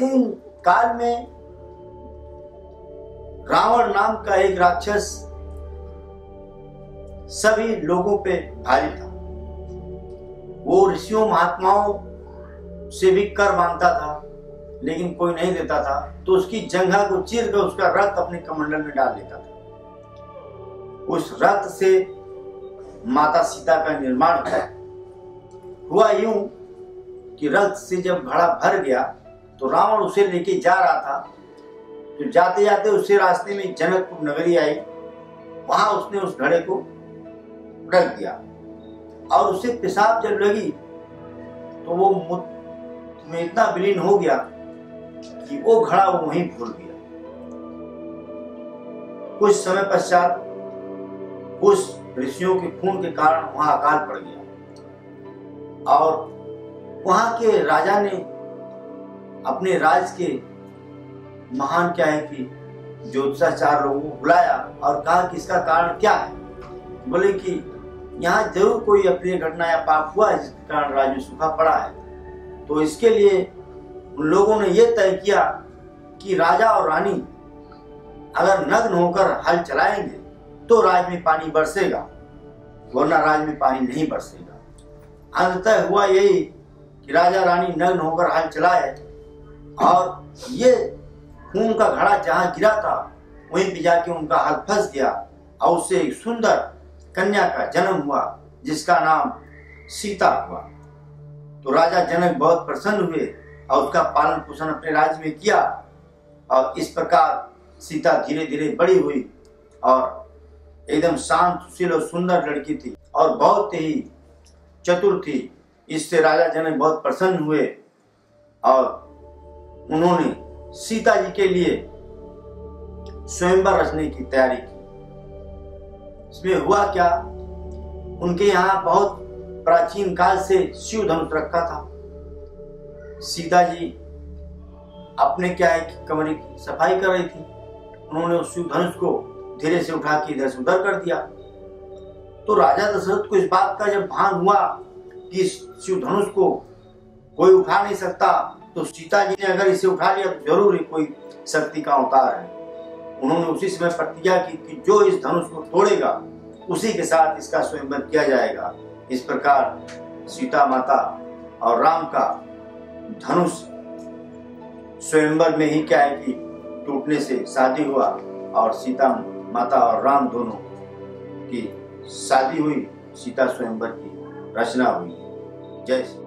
प्राचीन काल में रावण नाम का एक राक्षस सभी लोगों पे भारी था। वो ऋषियों महात्माओं से भी कर मांगता था, लेकिन कोई नहीं देता था, तो उसकी जंघा को चीर कर उसका रक्त अपने कमंडल में डाल देता था। उस रक्त से माता सीता का निर्माण हुआ। यूं कि रक्त से जब घड़ा भर गया तो रावण उसे लेके जा रहा था, तो जाते जाते उससे रास्ते में जनकपुर नगरी आई। वहां उसने उस घड़े को रख दिया और उसे पेशाब जब लगी तो वो में इतना विलीन हो गया कि वो घड़ा वो वहीं भूल गया। कुछ समय पश्चात उस ऋषियों के खून के कारण वहां अकाल पड़ गया और वहां के राजा ने अपने राज के महान क्या है कि ज्योतिषाचार्य लोगों को बुलाया और कहा कि इसका कारण क्या है। बोले कि यहाँ जरूर कोई अप्रिय घटना या पाप हुआ है जिसके कारण राज्य सूखा पड़ा है। तो इसके लिए उन लोगों ने यह तय किया कि राजा और रानी अगर नग्न होकर हल चलाएंगे तो राज में पानी बरसेगा, वरना राज में पानी नहीं बरसेगा। अंततः हुआ यही कि राजा रानी नग्न होकर हल चलाए और ये खून का घड़ा जहां गिरा था वहीं पे जाके उनका हल फंस गया और उससे एक सुंदर कन्या का जन्म हुआ जिसका नाम सीता हुआ। तो राजा जनक बहुत प्रसन्न हुए और उसका पालन पोषण अपने राज्य में किया और इस प्रकार सीता धीरे धीरे बड़ी हुई और एकदम शांत सुशील और सुंदर लड़की थी और बहुत ही चतुर थी। इससे राजा जनक बहुत प्रसन्न हुए और उन्होंने सीता जी के लिए स्वयंवर रचने की तैयारी की। इसमें हुआ क्या, उनके यहाँ बहुत प्राचीन काल से शिव धनुष रखा था। सीता जी अपने क्या है कि कमरे की सफाई कर रही थी, उन्होंने उस शिव धनुष को धीरे से उठा के इधर से उधर कर दिया। तो राजा दशरथ को इस बात का जब भान हुआ कि इस शिव धनुष को कोई उठा नहीं सकता, तो सीता जी ने अगर इसे उठा लिया तो जरूर ही कोई शक्ति का अवतार है। उन्होंने उसी समय प्रतिज्ञा की कि जो इस धनुष को तोड़ेगा उसी के साथ इसका स्वयंवर किया जाएगा। इस प्रकार सीता माता और राम का धनुष स्वयंवर में ही क्या है कि टूटने से शादी हुआ और सीता माता और राम दोनों की शादी हुई, सीता स्वयंवर की रचना हुई। जय श्री